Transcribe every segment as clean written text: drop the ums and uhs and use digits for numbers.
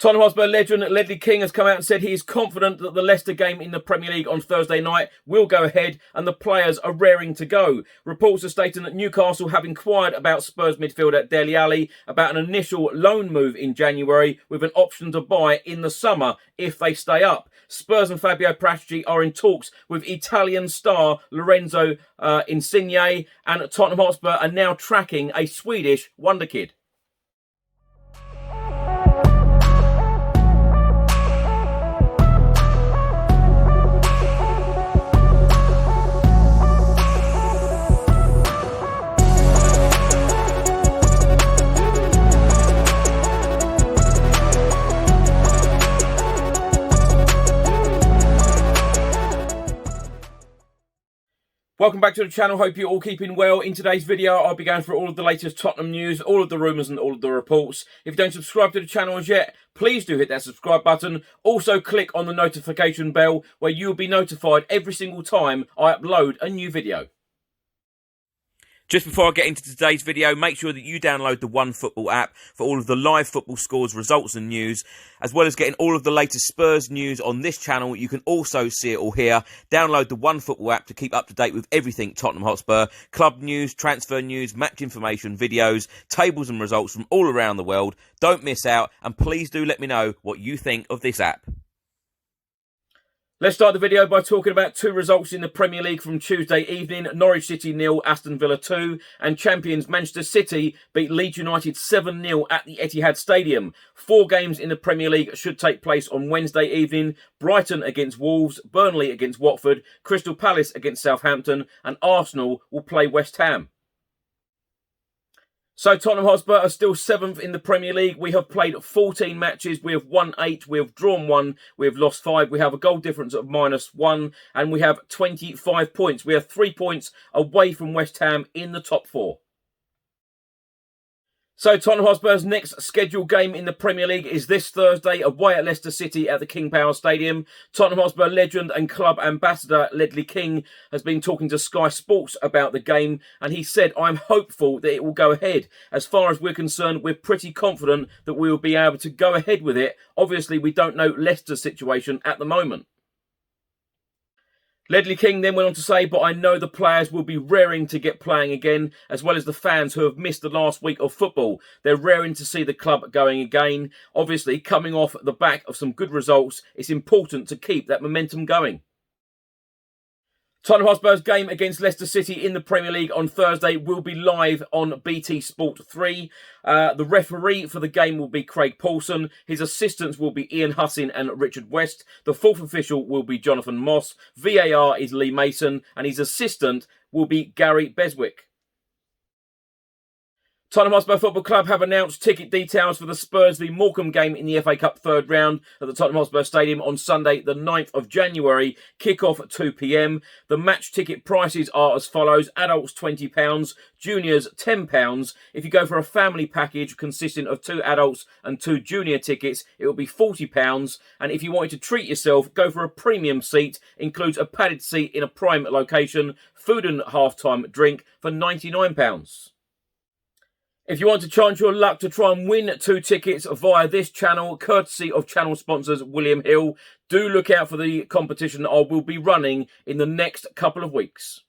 Tottenham Hotspur legend Ledley King has come out and said he is confident that the Leicester game in the Premier League on Thursday night will go ahead and the players are raring to go. Reports are stating that Newcastle have inquired about Spurs midfielder Dele Alli about an initial loan move in January with an option to buy in the summer if they stay up. Spurs and Fabio Paratici are in talks with Italian star Lorenzo Insigne, and Tottenham Hotspur are now tracking a Swedish wonderkid. Welcome back to the channel, hope you're all keeping well. In today's video, I'll be going through all of the latest Tottenham news, all of the rumours and all of the reports. If you don't subscribe to the channel as yet, please do hit that subscribe button. Also click on the notification bell where you'll be notified every single time I upload a new video. Just before I get into today's video, make sure that you download the OneFootball app for all of the live football scores, results and news, as well as getting all of the latest Spurs news on this channel. You can also see it all here. Download the OneFootball app to keep up to date with everything Tottenham Hotspur, club news, transfer news, match information, videos, tables and results from all around the world. Don't miss out, and please do let me know what you think of this app. Let's start the video by talking about two results in the Premier League from Tuesday evening. Norwich City 0, Aston Villa 2, and champions Manchester City beat Leeds United 7-0 at the Etihad Stadium. 4 games in the Premier League should take place on Wednesday evening. Brighton against Wolves, Burnley against Watford, Crystal Palace against Southampton, and Arsenal will play West Ham. So Tottenham Hotspur are still 7th in the Premier League. We have played 14 matches. We have won 8. We have drawn 1. We have lost 5. We have a goal difference of -1. And we have 25 points. We are 3 points away from West Ham in the top 4. So Tottenham Hotspur's next scheduled game in the Premier League is this Thursday away at Leicester City at the King Power Stadium. Tottenham Hotspur legend and club ambassador Ledley King has been talking to Sky Sports about the game, and he said, "I'm hopeful that it will go ahead. As far as we're concerned, we're pretty confident that we will be able to go ahead with it. Obviously, we don't know Leicester's situation at the moment." Ledley King then went on to say, "But I know the players will be raring to get playing again, as well as the fans who have missed the last week of football. They're raring to see the club going again. Obviously, coming off the back of some good results, it's important to keep that momentum going." Tottenham Hotspur's game against Leicester City in the Premier League on Thursday will be live on BT Sport 3. The referee for the game will be Craig Paulson. His assistants will be Ian Hussin and Richard West. The fourth official will be Jonathan Moss. VAR is Lee Mason, and his assistant will be Gary Beswick. Tottenham Hotspur Football Club have announced ticket details for the Spurs v Morecambe game in the FA Cup third round at the Tottenham Hotspur Stadium on Sunday the 9th of January, kick-off at 2 p.m. The match ticket prices are as follows: adults £20, juniors £10. If you go for a family package consisting of 2 adults and 2 junior tickets, it will be £40. And if you wanted to treat yourself, go for a premium seat, includes a padded seat in a prime location, food and half-time drink for £99. If you want to chance your luck to try and win 2 tickets via this channel, courtesy of channel sponsors William Hill, do look out for the competition I will be running in the next couple of weeks.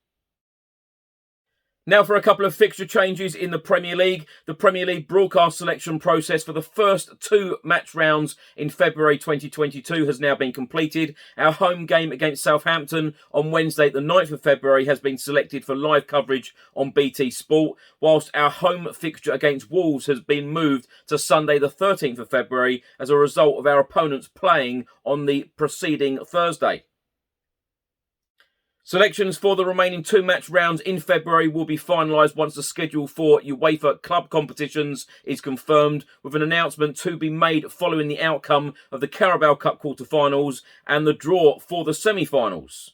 Now for a couple of fixture changes in the Premier League. The Premier League broadcast selection process for the first 2 match rounds in February 2022 has now been completed. Our home game against Southampton on Wednesday the 9th of February has been selected for live coverage on BT Sport, whilst our home fixture against Wolves has been moved to Sunday the 13th of February as a result of our opponents playing on the preceding Thursday. Selections for the remaining 2 match rounds in February will be finalised once the schedule for UEFA club competitions is confirmed, with an announcement to be made following the outcome of the Carabao Cup quarter-finals and the draw for the semi-finals.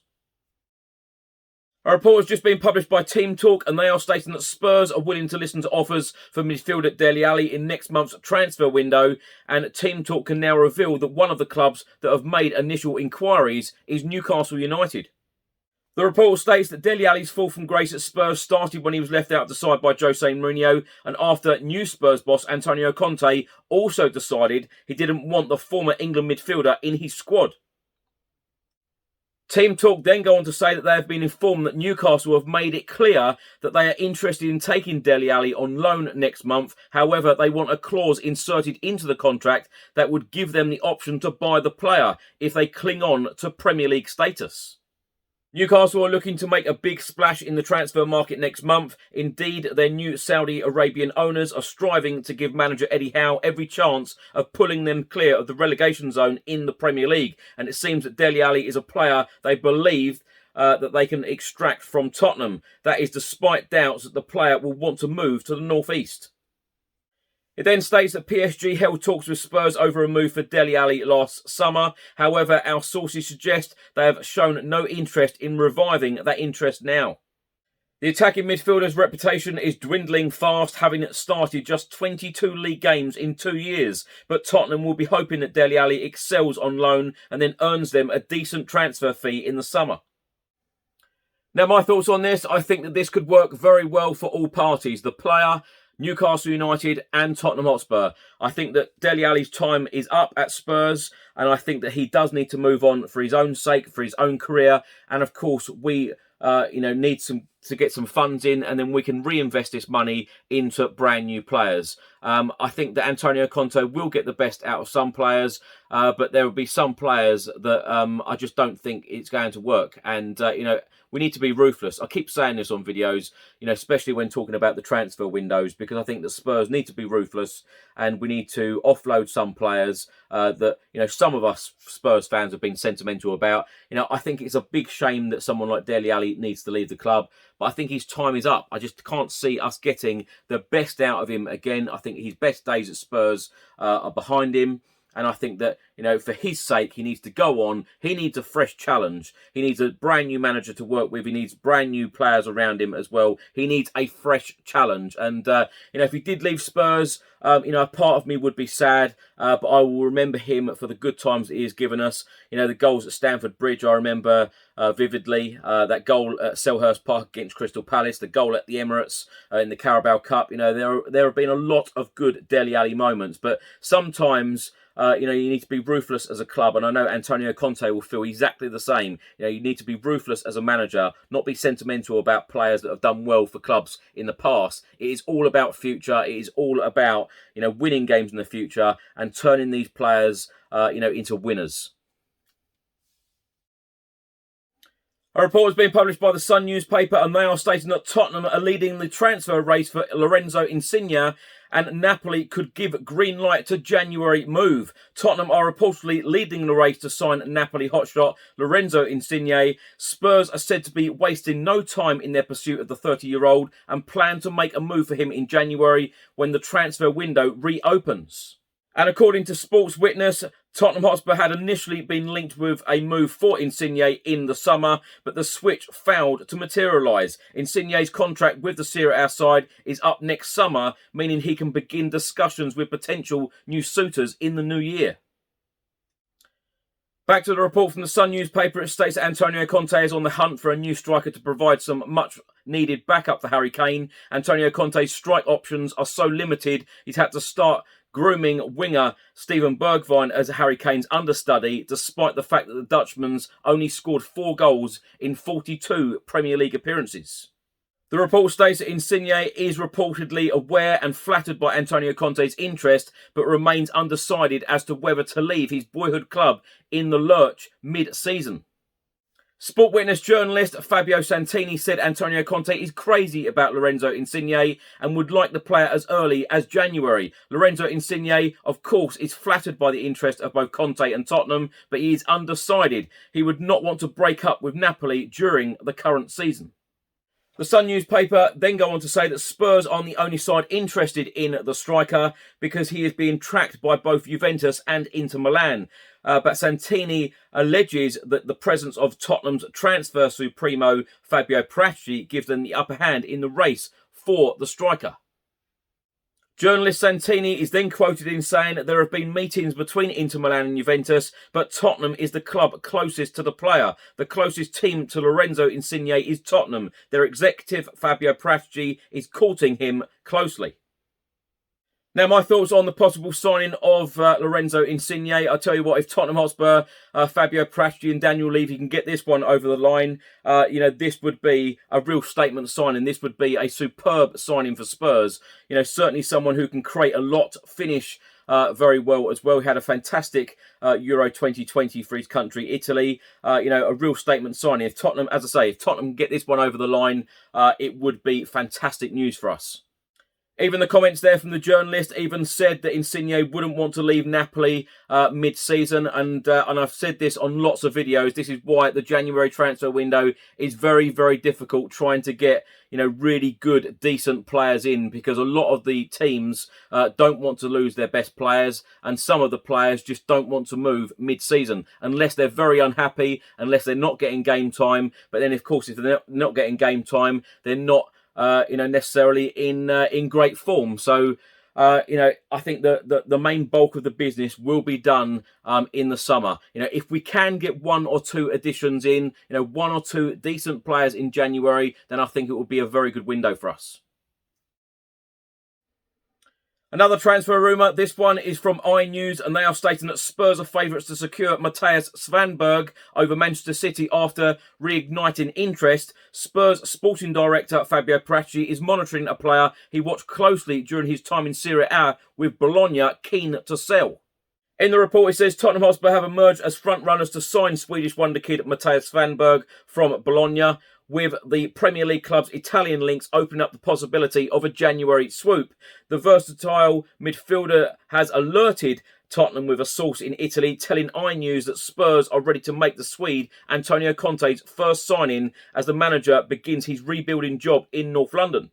A report has just been published by Team Talk, and they are stating that Spurs are willing to listen to offers for midfielder Dele Alli in next month's transfer window, and Team Talk can now reveal that one of the clubs that have made initial inquiries is Newcastle United. The report states that Dele Alli's fall from grace at Spurs started when he was left out of the side by Jose Mourinho, and after new Spurs boss Antonio Conte also decided he didn't want the former England midfielder in his squad. Team Talk then go on to say that they have been informed that Newcastle have made it clear that they are interested in taking Dele Alli on loan next month. However, they want a clause inserted into the contract that would give them the option to buy the player if they cling on to Premier League status. Newcastle are looking to make a big splash in the transfer market next month. Indeed, their new Saudi Arabian owners are striving to give manager Eddie Howe every chance of pulling them clear of the relegation zone in the Premier League. And it seems that Dele Alli is a player they believe that they can extract from Tottenham. That is despite doubts that the player will want to move to the northeast. It then states that PSG held talks with Spurs over a move for Dele Alli last summer. However, our sources suggest they have shown no interest in reviving that interest now. The attacking midfielder's reputation is dwindling fast, having started just 22 league games in 2 years. But Tottenham will be hoping that Dele Alli excels on loan and then earns them a decent transfer fee in the summer. Now, my thoughts on this, I think that this could work very well for all parties. The player, Newcastle United and Tottenham Hotspur. I think that Dele Alli's time is up at Spurs, and I think that he does need to move on for his own sake, for his own career, and of course we need to get some funds in, and then we can reinvest this money into brand new players. I think that Antonio Conte will get the best out of some players, but there will be some players that I just don't think it's going to work. And we need to be ruthless. I keep saying this on videos, especially when talking about the transfer windows, because I think the Spurs need to be ruthless, and we need to offload some players that some of us Spurs fans have been sentimental about. I think it's a big shame that someone like Dele Alli needs to leave the club, but I think his time is up. I just can't see us getting the best out of him again. I think his best days at Spurs are behind him. And I think that, for his sake, he needs to go on. He needs a fresh challenge. He needs a brand new manager to work with. He needs brand new players around him as well. He needs a fresh challenge. And, if he did leave Spurs, a part of me would be sad. But I will remember him for the good times that he has given us. The goals at Stamford Bridge, I remember vividly. That goal at Selhurst Park against Crystal Palace. The goal at the Emirates in the Carabao Cup. There have been a lot of good Dele Alli moments. But sometimes you need to be ruthless as a club, and I know Antonio Conte will feel exactly the same. You need to be ruthless as a manager, not be sentimental about players that have done well for clubs in the past. It is all about future. It is all about winning games in the future and turning these players into winners. A report has been published by the Sun newspaper, and they are stating that Tottenham are leading the transfer race for Lorenzo Insigne, and Napoli could give green light to January move. Tottenham are reportedly leading the race to sign Napoli hotshot Lorenzo Insigne. Spurs are said to be wasting no time in their pursuit of the 30-year-old and plan to make a move for him in January when the transfer window reopens. And according to Sports Witness, Tottenham Hotspur had initially been linked with a move for Insigne in the summer, but the switch failed to materialise. Insigne's contract with the Serie A side is up next summer, meaning he can begin discussions with potential new suitors in the new year. Back to the report from the Sun newspaper, it states that Antonio Conte is on the hunt for a new striker to provide some much-needed backup for Harry Kane. Antonio Conte's strike options are so limited, he's had to start grooming winger Steven Bergwijn as Harry Kane's understudy, despite the fact that the Dutchman's only scored 4 goals in 42 Premier League appearances. The report states that Insigne is reportedly aware and flattered by Antonio Conte's interest, but remains undecided as to whether to leave his boyhood club in the lurch mid-season. Sport Witness journalist Fabio Santini said Antonio Conte is crazy about Lorenzo Insigne and would like the player as early as January. Lorenzo Insigne, of course, is flattered by the interest of both Conte and Tottenham, but he is undecided. He would not want to break up with Napoli during the current season. The Sun newspaper then go on to say that Spurs aren't the only side interested in the striker because he is being tracked by both Juventus and Inter Milan. But Santini alleges that the presence of Tottenham's transfer supremo Fabio Paratici gives them the upper hand in the race for the striker. Journalist Santini is then quoted in saying that there have been meetings between Inter Milan and Juventus, but Tottenham is the club closest to the player. The closest team to Lorenzo Insigne is Tottenham. Their executive, Fabio Paratici, is courting him closely. Now, my thoughts on the possible signing of Lorenzo Insigne. I tell you what, if Tottenham Hotspur, Fabio Paratici and Daniel Levy can get this one over the line, this would be a real statement signing. This would be a superb signing for Spurs. Certainly someone who can create a lot, finish very well as well. He had a fantastic Euro 2020 for his country, Italy. A real statement signing. If Tottenham, as I say, if Tottenham can get this one over the line, it would be fantastic news for us. Even the comments there from the journalist even said that Insigne wouldn't want to leave Napoli mid-season. And I've said this on lots of videos. This is why the January transfer window is very, very difficult trying to get, really good, decent players in, because a lot of the teams don't want to lose their best players. And some of the players just don't want to move mid-season unless they're very unhappy, unless they're not getting game time. But then, of course, if they're not getting game time, they're not necessarily in great form. So, I think the main bulk of the business will be done in the summer. If we can get one or two additions in, one or two decent players in January, then I think it will be a very good window for us. Another transfer rumour, this one is from iNews, and they are stating that Spurs are favourites to secure Matthias Svanberg over Manchester City after reigniting interest. Spurs sporting director Fabio Paratici is monitoring a player he watched closely during his time in Serie A with Bologna, keen to sell. In the report, it says Tottenham Hotspur have emerged as front-runners to sign Swedish wonder kid Matthias Svanberg from Bologna, with the Premier League club's Italian links opening up the possibility of a January swoop. The versatile midfielder has alerted Tottenham with a source in Italy telling iNews that Spurs are ready to make the Swede Antonio Conte's first signing as the manager begins his rebuilding job in North London.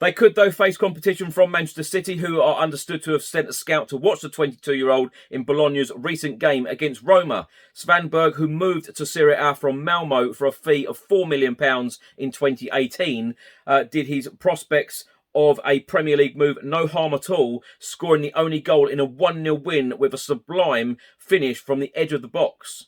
They could, though, face competition from Manchester City, who are understood to have sent a scout to watch the 22-year-old in Bologna's recent game against Roma. Svanberg, who moved to Serie A from Malmo for a fee of £4 million in 2018, did his prospects of a Premier League move no harm at all, scoring the only goal in a 1-0 win with a sublime finish from the edge of the box.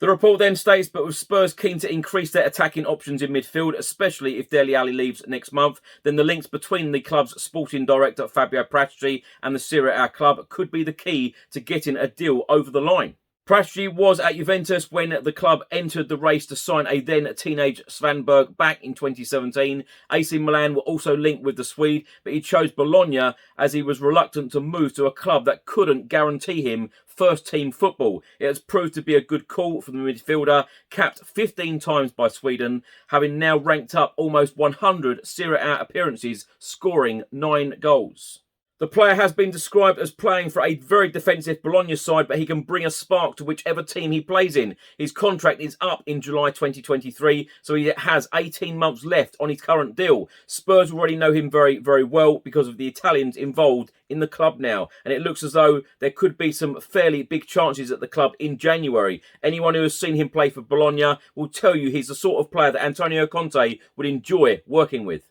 The report then states, but with Spurs keen to increase their attacking options in midfield, especially if Dele Alli leaves next month, then the links between the club's sporting director Fabio Paratici and the Serie A club could be the key to getting a deal over the line. Paratici was at Juventus when the club entered the race to sign a then-teenage Svanberg back in 2017. AC Milan were also linked with the Swede, but he chose Bologna as he was reluctant to move to a club that couldn't guarantee him first-team football. It has proved to be a good call for the midfielder, capped 15 times by Sweden, having now ranked up almost 100 Serie A appearances, scoring 9 goals. The player has been described as playing for a very defensive Bologna side, but he can bring a spark to whichever team he plays in. His contract is up in July 2023, so he has 18 months left on his current deal. Spurs already know him very, very well because of the Italians involved in the club now, and it looks as though there could be some fairly big chances at the club in January. Anyone who has seen him play for Bologna will tell you he's the sort of player that Antonio Conte would enjoy working with.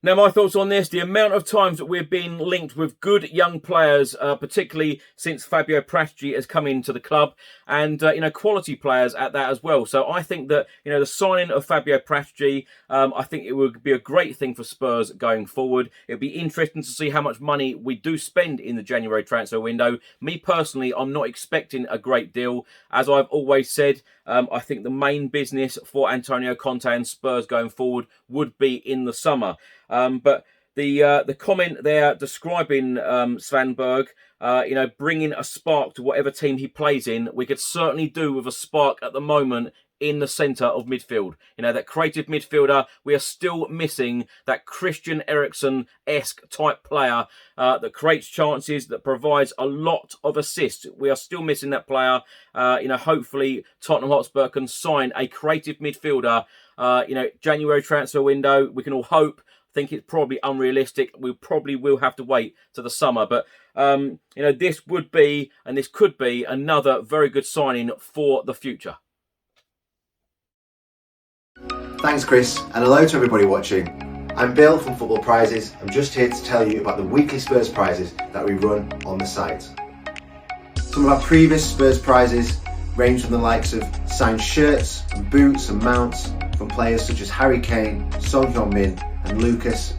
Now, my thoughts on this, the amount of times that we've been linked with good young players, particularly since Fabio Paratici has come into the club, and, quality players at that as well. So I think that, the signing of Fabio Paratici, I think it would be a great thing for Spurs going forward. It'd be interesting to see how much money we do spend in the January transfer window. Me personally, I'm not expecting a great deal. As I've always said, I think the main business for Antonio Conte and Spurs going forward would be in the summer. But the comment there describing Svanberg, bringing a spark to whatever team he plays in, we could certainly do with a spark at the moment in the centre of midfield. That creative midfielder, we are still missing that Christian Eriksen-esque type player that creates chances, that provides a lot of assists. We are still missing that player. Hopefully Tottenham Hotspur can sign a creative midfielder. January transfer window, we can all hope. I think it's probably unrealistic. We probably will have to wait to the summer. But, this would be, and this could be, another very good signing for the future. Thanks, Chris, and hello to everybody watching. I'm Bill from Football Prizes. I'm just here to tell you about the weekly Spurs prizes that we run on the site. Some of our previous Spurs prizes range from the likes of signed shirts and boots and mounts from players such as Harry Kane, Son Heung-min and Lucas,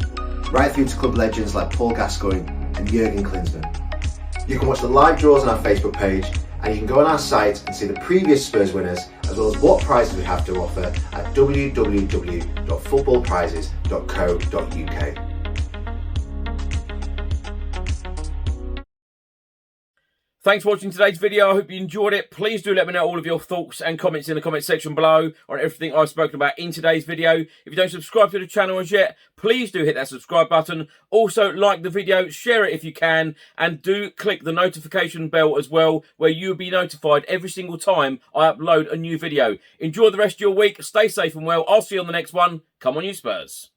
right through to club legends like Paul Gascoigne and Jurgen Klinsmann. You can watch the live draws on our Facebook page, and you can go on our site and see the previous Spurs winners as well as what prizes we have to offer at www.footballprizes.co.uk. Thanks for watching today's video. I hope you enjoyed it. Please do let me know all of your thoughts and comments in the comment section below on everything I've spoken about in today's video. If you don't subscribe to the channel as yet, please do hit that subscribe button. Also, like the video, share it if you can, and do click the notification bell as well, where you'll be notified every single time I upload a new video. Enjoy the rest of your week. Stay safe and well. I'll see you on the next one. Come on, you Spurs.